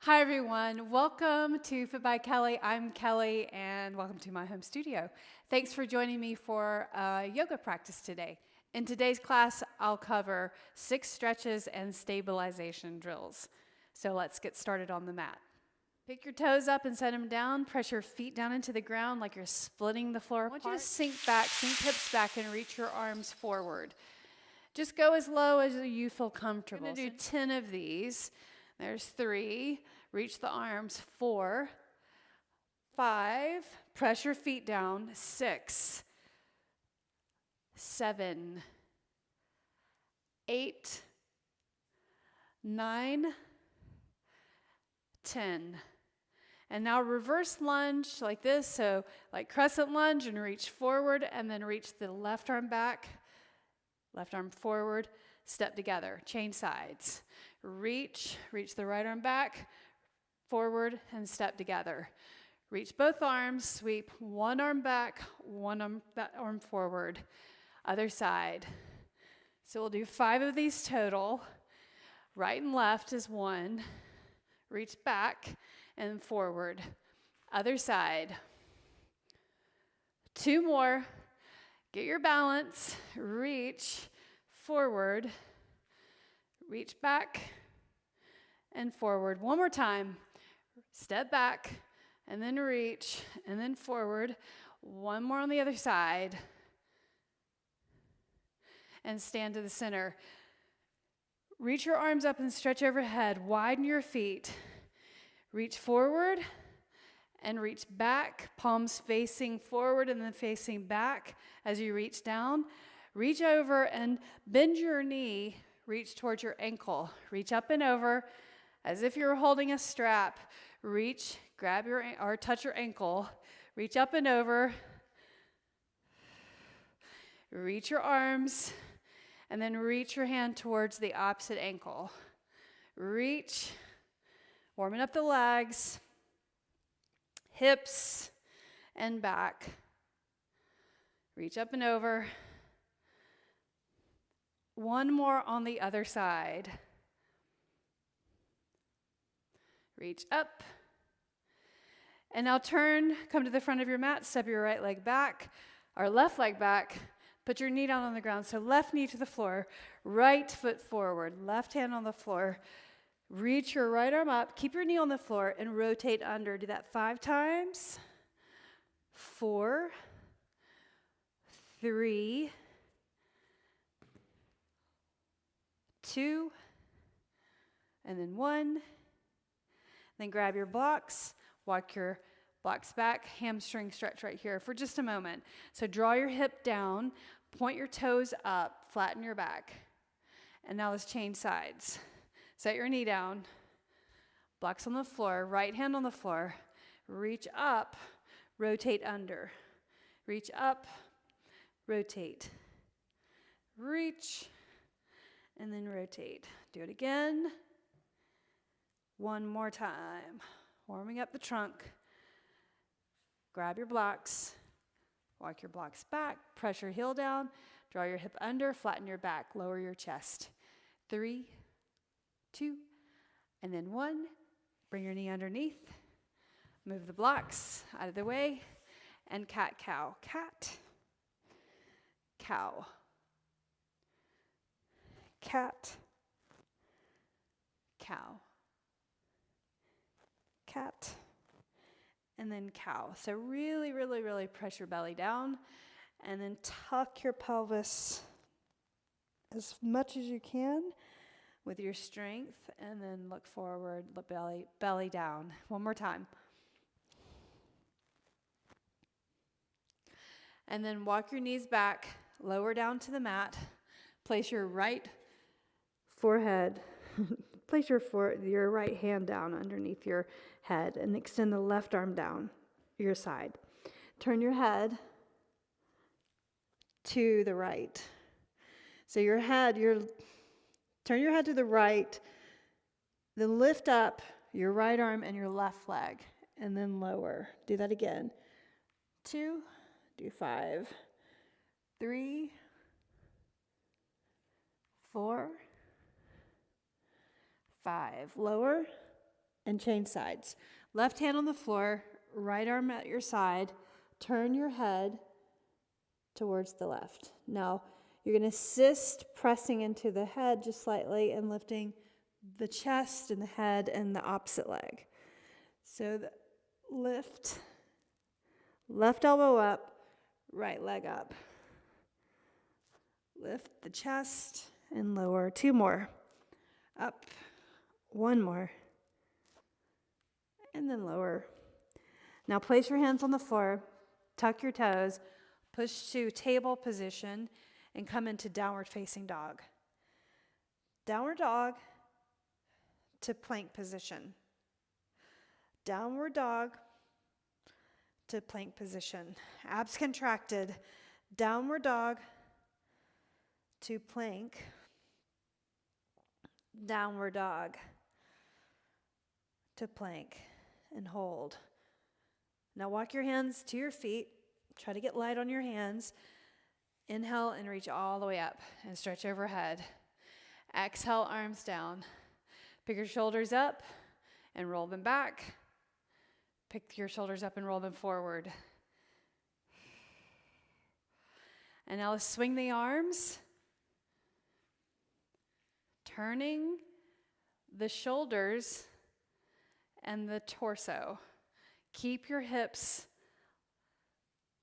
Hi everyone, welcome to Fit By Kellie. I'm Kellie and welcome to my home studio. Thanks for joining me for yoga practice today. In today's class, I'll cover 6 stretches and stabilization drills. So let's get started on the mat. Pick your toes up and set them down. Press your feet down into the ground like you're splitting the floor apart. I want you to sink back, sink hips back and reach your arms forward. Just go as low as you feel comfortable. I'm going to do 10 of these. There's 3. Reach the arms. 4, 5. Press your feet down. 6, 7, 8, 9, 10. And now reverse lunge like this. So like crescent lunge and reach forward and then reach the left arm back, left arm forward, step together, change sides. Reach the right arm back, forward, and step together. Reach both arms, sweep one arm back, that arm forward, other side. So we'll do 5 of these total. Right and left is 1. Reach back and forward, other side. 2 more. Get your balance, reach forward, reach back and forward. One more time. Step back and then reach and then forward. One more on the other side. And stand to the center. Reach your arms up and stretch overhead. Widen your feet. Reach forward and reach back. Palms facing forward and then facing back as you reach down. Reach over and bend your knee. Reach towards your ankle. Reach up and over as if you're holding a strap. Reach, grab your, or touch your ankle. Reach up and over. Reach your arms. And then reach your hand towards the opposite ankle. Reach. Warming up the legs. Hips and back. Reach up and over. One more on the other side. Reach up. And now turn, come to the front of your mat, step your right leg back, or left leg back. Put your knee down on the ground. So left knee to the floor, right foot forward, left hand on the floor. Reach your right arm up, keep your knee on the floor, and rotate under. Do that 5 times. 4, 3, 2, and then 1. Then grab your blocks, walk your blocks back, hamstring stretch right here for just a moment. So draw your hip down, point your toes up, flatten your back. And now let's change sides. Set your knee down, blocks on the floor, right hand on the floor. Reach up, rotate under. Reach up, rotate. Reach, and then rotate. Do it again. One more time. Warming up the trunk. Grab your blocks. Walk your blocks back. Press your heel down. Draw your hip under. Flatten your back. Lower your chest. 3, 2, and then 1. Bring your knee underneath. Move the blocks out of the way. And cat, cow. Cat. Cow. Cat. Cow. Cat, and then cow. So really, really, really press your belly down and then tuck your pelvis as much as you can with your strength and then look forward, look belly down. One more time. And then walk your knees back, lower down to the mat. Place your right forehead Place your right hand down underneath your head and extend the left arm down your side. Turn your head to the right. So turn your head to the right, then lift up your right arm and your left leg, and then lower. Do that again. 2, do 5, 3, 4, 5. Lower and change sides. Left hand on the floor, right arm at your side. Turn your head towards the left. Now, you're going to assist pressing into the head just slightly and lifting the chest and the head and the opposite leg. So lift, left elbow up, right leg up. Lift the chest and lower. 2 more. Up. 1 more. And then lower. Now place your hands on the floor, tuck your toes, push to table position, and come into downward facing dog. Downward dog to plank position. Downward dog to plank position. Abs contracted. Downward dog to plank. Downward dog to plank and hold. Now walk your hands to your feet. Try to get light on your hands. Inhale and reach all the way up and stretch overhead. Exhale, arms down. Pick your shoulders up and roll them back. Pick your shoulders up and roll them forward. And now let's swing the arms. Turning the shoulders and the torso. Keep your hips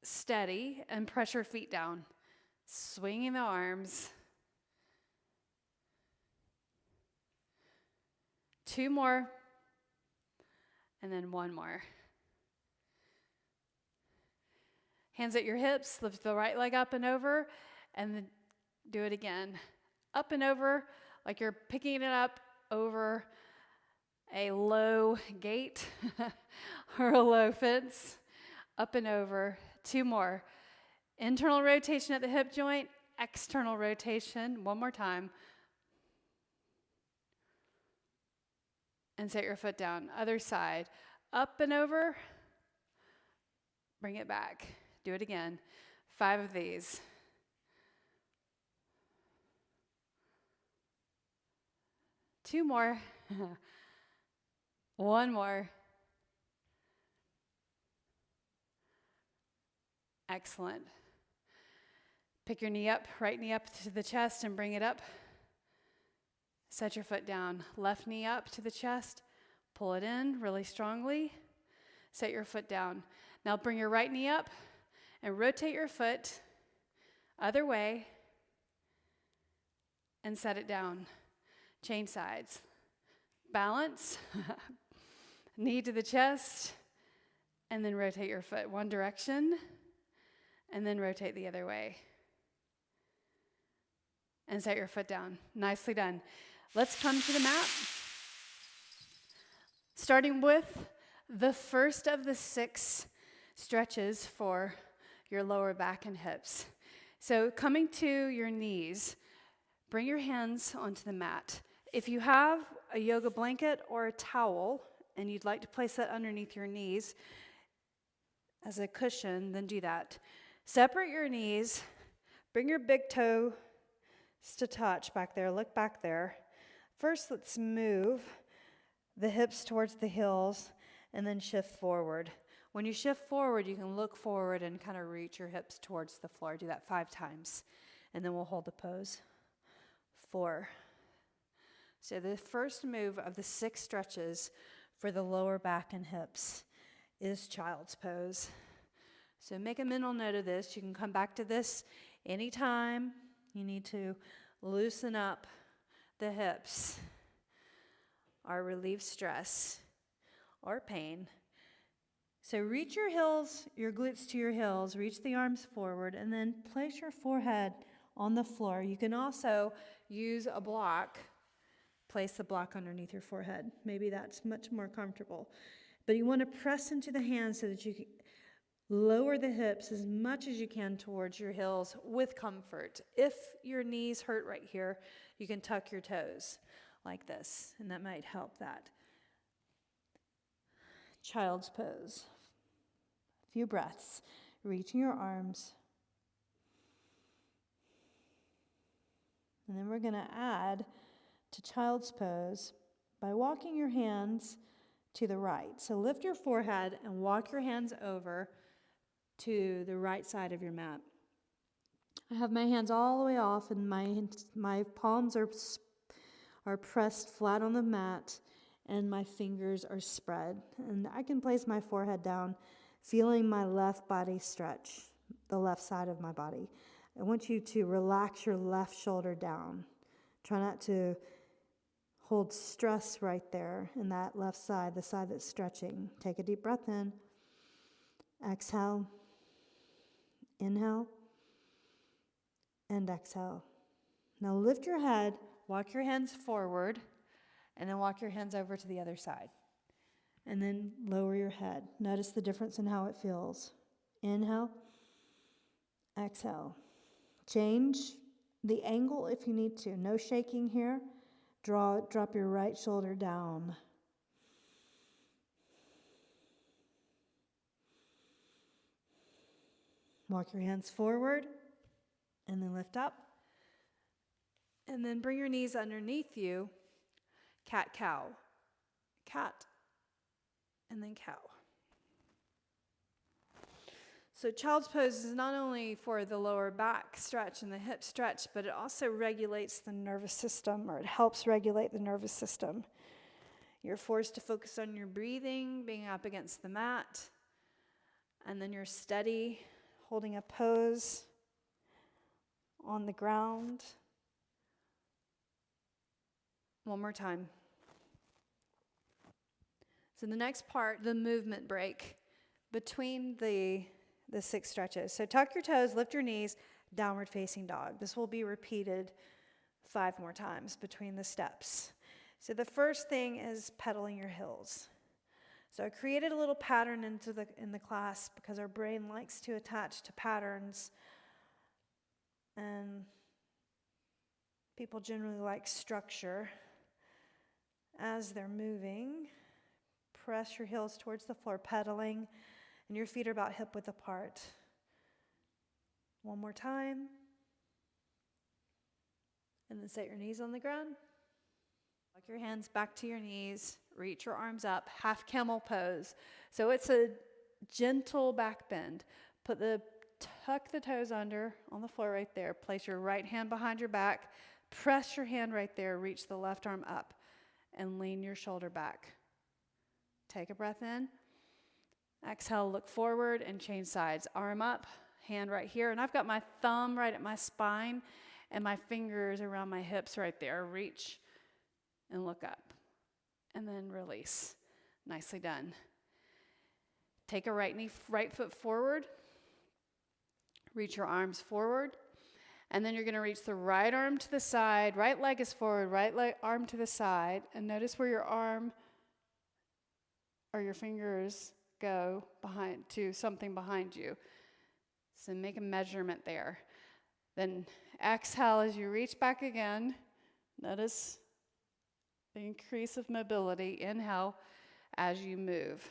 steady and press your feet down. Swinging the arms. 2 more. And then 1 more. Hands at your hips. Lift the right leg up and over. And then do it again. Up and over, like you're picking it up over a low gate or a low fence. Up and over. 2 more. Internal rotation at the hip joint. External rotation. 1 more time. And set your foot down. Other side. Up and over. Bring it back. Do it again. 5 of these. 2 more. 1 more. Excellent. Pick your knee up, right knee up to the chest and bring it up. Set your foot down. Left knee up to the chest. Pull it in really strongly. Set your foot down. Now bring your right knee up and rotate your foot other way and set it down. Change sides. Balance. Knee to the chest and then rotate your foot one direction and then rotate the other way. And set your foot down. Nicely done. Let's come to the mat. Starting with the first of the 6 stretches for your lower back and hips. So coming to your knees, bring your hands onto the mat. If you have a yoga blanket or a towel and you'd like to place that underneath your knees as a cushion, then do that. Separate your knees. Bring your big toe to touch back there. Look back there. First, let's move the hips towards the heels and then shift forward. When you shift forward, you can look forward and kind of reach your hips towards the floor. Do that 5 times, and then we'll hold the pose. 4. So the first move of the 6 stretches for the lower back and hips is child's pose. So make a mental note of this. You can come back to this anytime you need to loosen up the hips or relieve stress or pain. So reach your heels, your glutes to your heels, reach the arms forward, and then place your forehead on the floor. You can also use a block. Place the block underneath your forehead. Maybe that's much more comfortable. But you want to press into the hands so that you can lower the hips as much as you can towards your heels with comfort. If your knees hurt right here, you can tuck your toes like this, and that might help that. Child's pose. A few breaths. Reaching your arms. And then we're going to add to child's pose by walking your hands to the right. So lift your forehead and walk your hands over to the right side of your mat. I have my hands all the way off, and my palms are pressed flat on the mat, and my fingers are spread. And I can place my forehead down, feeling my left body stretch, the left side of my body. I want you to relax your left shoulder down. Try not to hold stress right there in that left side, the side that's stretching. Take a deep breath in. Exhale. Inhale. And exhale. Now lift your head, walk your hands forward, and then walk your hands over to the other side. And then lower your head. Notice the difference in how it feels. Inhale. Exhale. Change the angle if you need to. No shaking here. Drop your right shoulder down. Walk your hands forward and then lift up. And then bring your knees underneath you. Cat, cow. Cat. And then cow. So child's pose is not only for the lower back stretch and the hip stretch, but it also regulates the nervous system, or it helps regulate the nervous system. You're forced to focus on your breathing, being up against the mat, and then you're steady, holding a pose on the ground. One more time. So the next part, the movement break between the 6 stretches. So tuck your toes, lift your knees, downward facing dog. This will be repeated 5 more times between the steps. So the first thing is pedaling your heels. So I created a little pattern in the class because our brain likes to attach to patterns, and people generally like structure. As they're moving, press your heels towards the floor, pedaling, and your feet are about hip width apart. One more time. And then set your knees on the ground. Walk your hands back to your knees. Reach your arms up. Half camel pose. So it's a gentle back bend. Tuck the toes under on the floor right there. Place your right hand behind your back. Press your hand right there. Reach the left arm up and lean your shoulder back. Take a breath in. Exhale, look forward and change sides. Arm up, hand right here. And I've got my thumb right at my spine and my fingers around my hips right there. Reach and look up. And then release. Nicely done. Take a right foot forward. Reach your arms forward. And then you're going to reach the right arm to the side. Right leg is forward, arm to the side. And notice where your arm or your fingers go behind to something behind you. So make a measurement there. Then exhale as you reach back again. Notice the increase of mobility. Inhale as you move.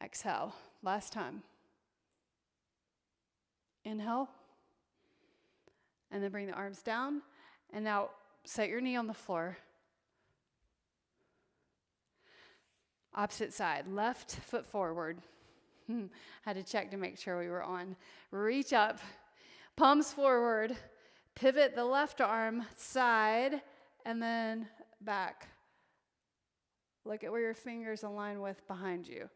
Exhale. Last time. Inhale. And then bring the arms down. And now set your knee on the floor. Opposite side, left foot forward. Had to check to make sure we were on. Reach up, palms forward, pivot the left arm side, and then back. Look at where your fingers align with behind you,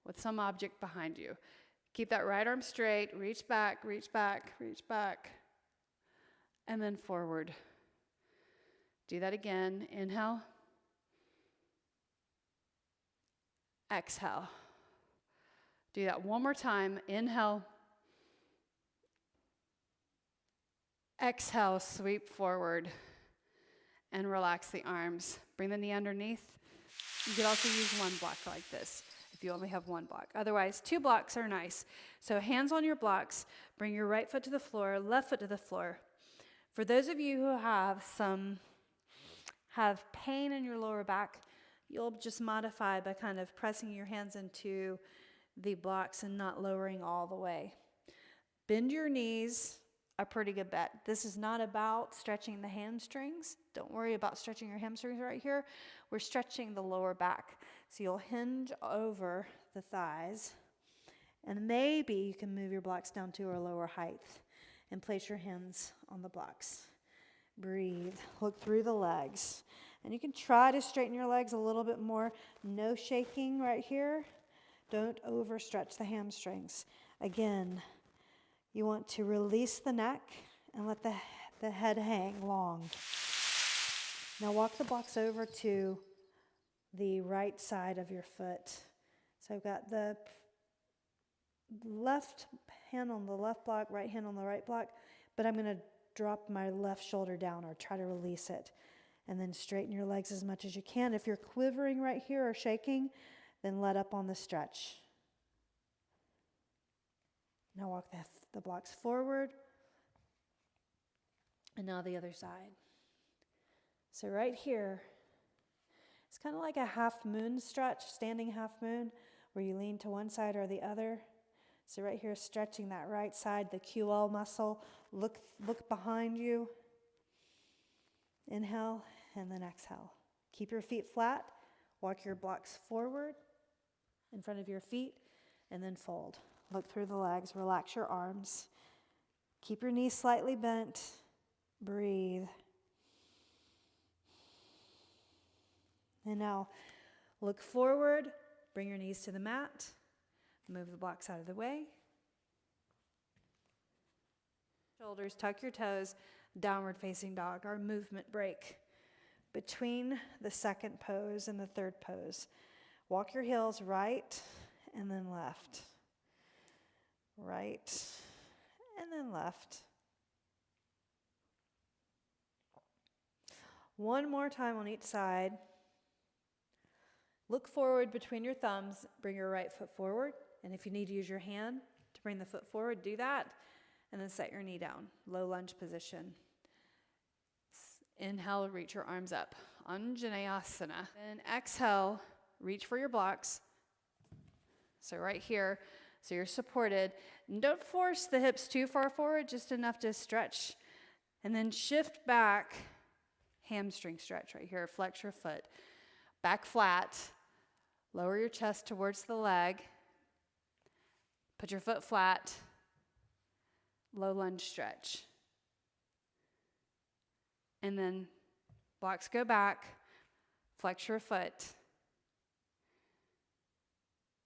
with some object behind you. Keep that right arm straight, reach back, reach back, reach back, and then forward. Do that again. Inhale. Exhale. Do that one more time. Inhale. Exhale, sweep forward and relax the arms. Bring the knee underneath. You could also use one block like this if you only have one block. Otherwise, 2 blocks are nice. So hands on your blocks. Bring your right foot to the floor, left foot to the floor. For those of you who have pain in your lower back, you'll just modify by kind of pressing your hands into the blocks and not lowering all the way. Bend your knees a pretty good bet. This is not about stretching the hamstrings. Don't worry about stretching your hamstrings right here. We're stretching the lower back. So you'll hinge over the thighs, and maybe you can move your blocks down to a lower height and place your hands on the blocks. Breathe. Look through the legs. And you can try to straighten your legs a little bit more. No shaking right here. Don't overstretch the hamstrings. Again, you want to release the neck and let the head hang long. Now walk the blocks over to the right side of your foot. So I've got the left hand on the left block, right hand on the right block, but I'm going to drop my left shoulder down or try to release it. And then straighten your legs as much as you can. If you're quivering right here or shaking, then let up on the stretch. Now walk the blocks forward. And now the other side. So right here, it's kind of like a half moon stretch, standing half moon, where you lean to one side or the other. So right here, stretching that right side, the QL muscle. Look behind you. Inhale and then exhale. Keep your feet flat. Walk your blocks forward in front of your feet and then fold. Look through the legs. Relax your arms. Keep your knees slightly bent. Breathe. And now look forward. Bring your knees to the mat. Move the blocks out of the way. Shoulders, tuck your toes. Downward facing dog, our movement break between the second pose and the third pose. Walk your heels right and then left. Right and then left. One more time on each side. Look forward between your thumbs. Bring your right foot forward. And if you need to use your hand to bring the foot forward, do that. And then set your knee down. Low lunge position. Inhale, reach your arms up. Anjaneyasana. Then exhale, reach for your blocks. So right here, so you're supported. And don't force the hips too far forward, just enough to stretch. And then shift back, hamstring stretch right here. Flex your foot. Back flat. Lower your chest towards the leg. Put your foot flat. Low lunge stretch. And then blocks go back, flex your foot,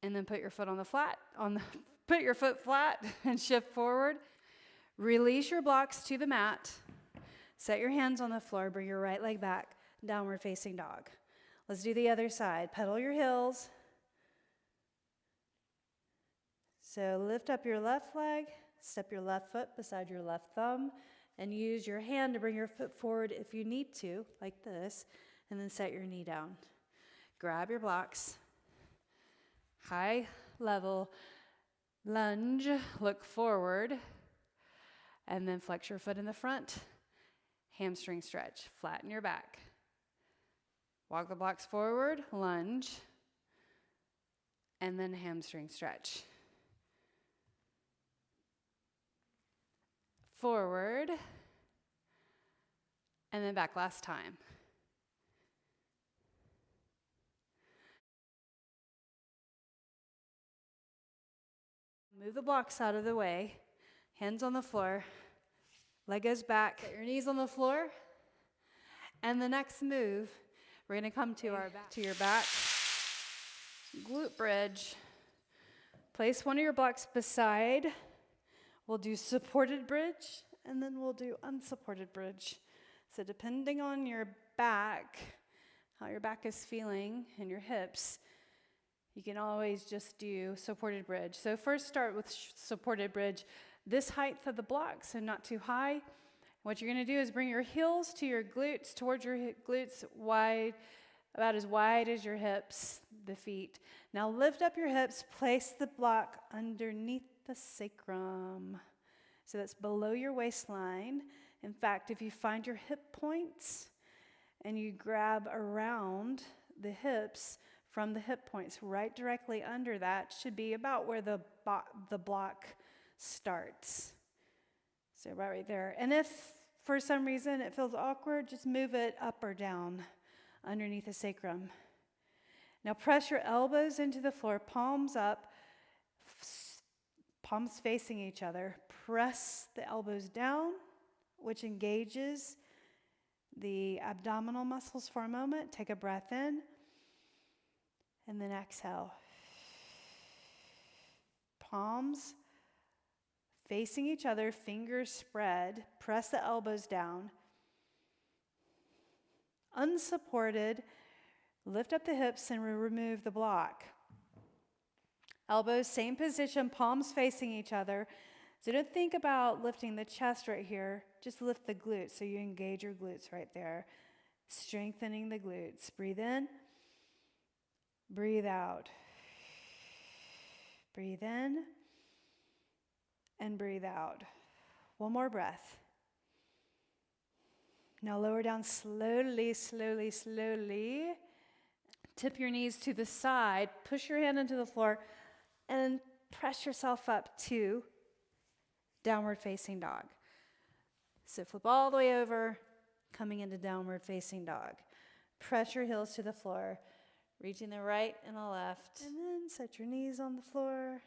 and then put your foot put your foot flat and shift forward. Release your blocks to the mat. Set your hands on the floor, bring your right leg back, downward facing dog. Let's do the other side. Pedal your heels. So lift up your left leg, step your left foot beside your left thumb, and use your hand to bring your foot forward if you need to, like this, and then set your knee down. Grab your blocks. High level lunge, look forward, and then flex your foot in the front. Hamstring stretch, flatten your back. Walk the blocks forward, lunge, and then hamstring stretch. Forward, and then back last time. Move the blocks out of the way, hands on the floor, leg goes back, get your knees on the floor, and the next move, we're gonna come to your back, glute bridge. Place one of your blocks beside. We'll do supported bridge, and then we'll do unsupported bridge. So depending on your back, how your back is feeling, and your hips, you can always just do supported bridge. So first start with supported bridge. This height of the block, so not too high. What you're gonna do is bring your heels to your glutes, towards your glutes wide, about as wide as your hips, the feet. Now lift up your hips, place the block underneath the sacrum. So that's below your waistline. In fact, if you find your hip points and you grab around the hips from the hip points, right directly under that should be about where the block starts. So right there. And if for some reason it feels awkward, just move it up or down underneath the sacrum. Now press your elbows into the floor, palms up, palms facing each other. Press the elbows down, which engages the abdominal muscles for a moment. Take a breath in, and then exhale. Palms facing each other, fingers spread. Press the elbows down. Unsupported, lift up the hips and remove the block. Elbows, same position, palms facing each other. So don't think about lifting the chest right here. Just lift the glutes so you engage your glutes right there. Strengthening the glutes. Breathe in. Breathe out. Breathe in. And breathe out. One more breath. Now lower down slowly, slowly, slowly. Tip your knees to the side. Push your hand into the floor. And press yourself up to downward facing dog. So flip all the way over, coming into downward facing dog. Press your heels to the floor, reaching the right and the left. And then set your knees on the floor.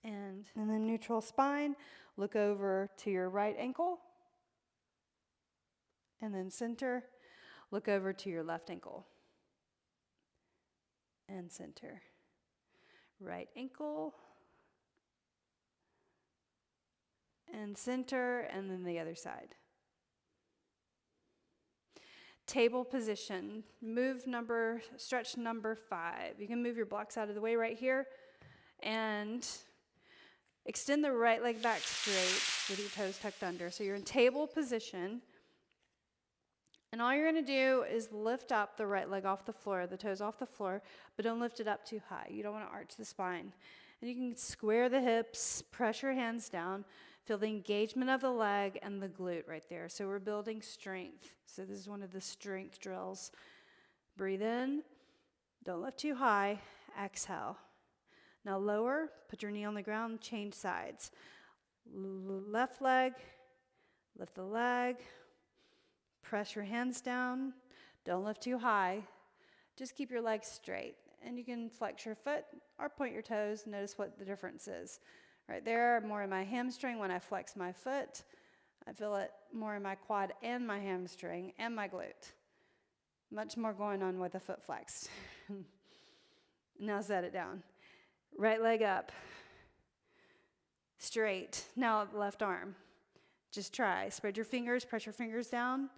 And then neutral spine. Look over to your right ankle. And then center. Look over to your left ankle. And center. Right ankle. And center, and then the other side. Table position. Stretch number 5. You can move your blocks out of the way right here. And extend the right leg back straight with your toes tucked under. So you're in table position. And all you're going to do is lift up the right leg off the floor, the toes off the floor, but don't lift it up too high. You don't want to arch the spine. And you can square the hips, press your hands down, feel the engagement of the leg and the glute right there. So we're building strength. So this is one of the strength drills. Breathe in, don't lift too high, exhale. Now lower, put your knee on the ground, change sides. Left leg, lift the leg. Press your hands down. Don't lift too high. Just keep your legs straight. And you can flex your foot or point your toes. Notice what the difference is. Right there, more in my hamstring when I flex my foot. I feel it more in my quad and my hamstring and my glute. Much more going on with the foot flexed. Now set it down. Right leg up. Straight. Now left arm. Just try. Spread your fingers. Press your fingers down.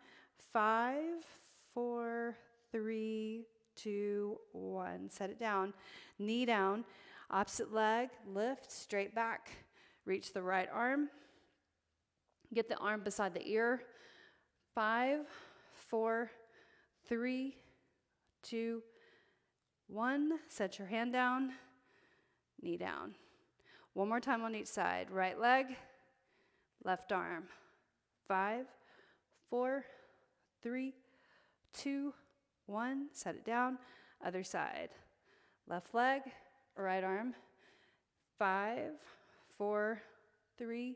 5, 4, 3, 2, 1. Set it down. Knee down. Opposite leg. Lift. Straight back. Reach the right arm. Get the arm beside the ear. 5, 4, 3, 2, 1. Set your hand down. Knee down. One more time on each side. Right leg. Left arm. 5, 4, 3, 2, 1. Set it down. Other side. Left leg, right arm. 5, 4, 3,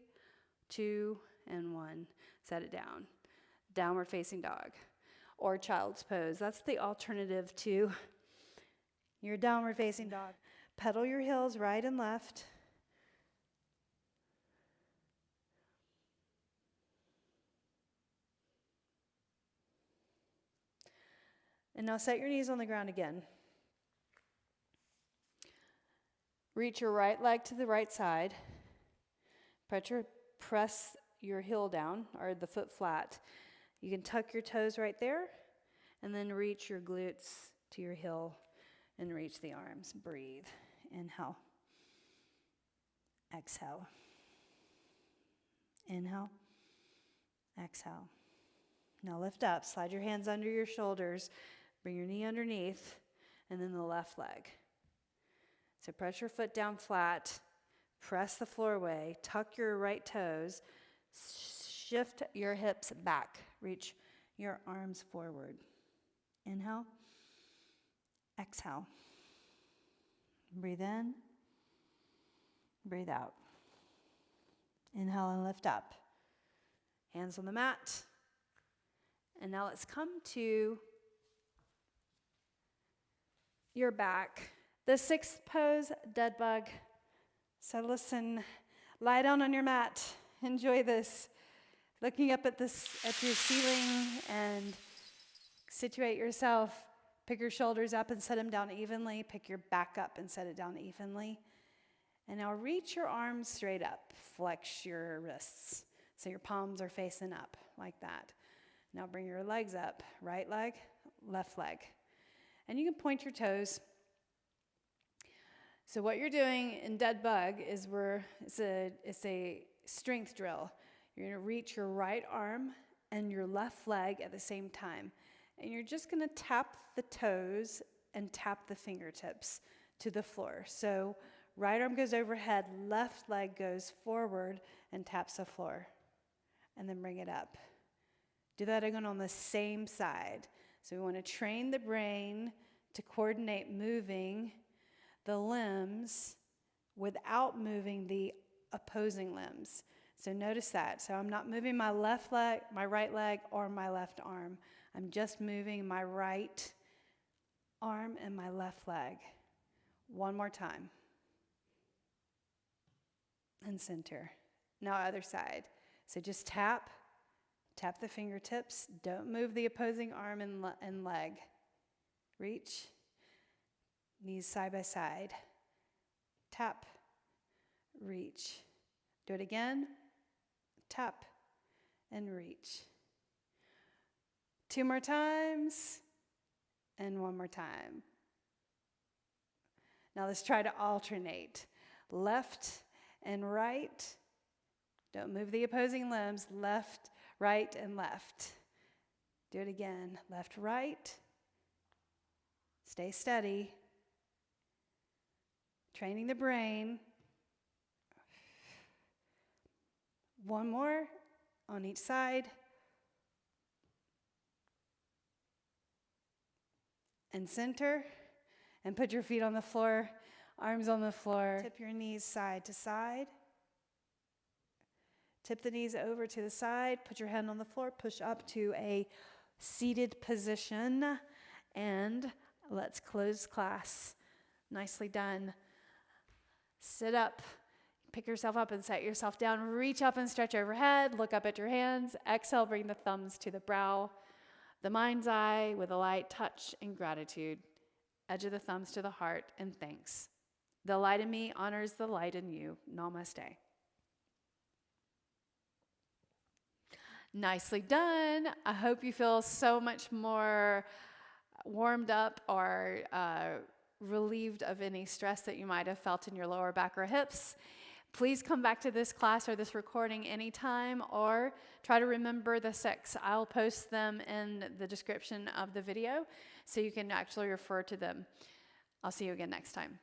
2, and 1. Set it down. Downward facing dog or child's pose. That's the alternative to your downward facing dog. Pedal your heels right and left. And now set your knees on the ground again. Reach your right leg to the right side. Press your heel down or the foot flat. You can tuck your toes right there and then reach your glutes to your heel and reach the arms. Breathe. Inhale. Exhale. Inhale. Exhale. Now lift up. Slide your hands under your shoulders. Bring your knee underneath, and then the left leg. So press your foot down flat, press the floor away, tuck your right toes, shift your hips back, reach your arms forward. Inhale, exhale. Breathe in, breathe out. Inhale and lift up. Hands on the mat. And now let's come to your back. The sixth pose, dead bug. So listen, lie down on your mat. Enjoy this. Looking up at your ceiling and situate yourself. Pick your shoulders up and set them down evenly. Pick your back up and set it down evenly. And now reach your arms straight up. Flex your wrists so your palms are facing up like that. Now bring your legs up. Right leg, left leg. And you can point your toes. So what you're doing in dead bug is it's a strength drill. You're going to reach your right arm and your left leg at the same time. And you're just going to tap the toes and tap the fingertips to the floor. So right arm goes overhead, left leg goes forward and taps the floor. And then bring it up. Do that again on the same side. So we want to train the brain to coordinate moving the limbs without moving the opposing limbs. So notice that. So I'm not moving my left leg, my right leg, or my left arm. I'm just moving my right arm and my left leg. One more time. And center. Now other side. So just tap the fingertips. Don't move the opposing arm and leg. Reach. Knees side by side. Tap. Reach. Do it again. Tap and reach. 2 more times. And 1 more time. Now let's try to alternate. Left and right. Don't move the opposing limbs. Left, right, and left. Do it again. Left, right. Stay steady. Training the brain. 1 more on each side. And center. And put your feet on the floor, arms on the floor. Tip your knees side to side. Tip the knees over to the side. Put your hand on the floor. Push up to a seated position. And let's close class. Nicely done. Sit up. Pick yourself up and set yourself down. Reach up and stretch overhead. Look up at your hands. Exhale, bring the thumbs to the brow. The mind's eye with a light touch and gratitude. Edge of the thumbs to the heart and thanks. The light in me honors the light in you. Namaste. Nicely done. I hope you feel so much more warmed up or relieved of any stress that you might have felt in your lower back or hips. Please come back to this class or this recording anytime, or try to remember the 6. I'll post them in the description of the video so you can actually refer to them. I'll see you again next time.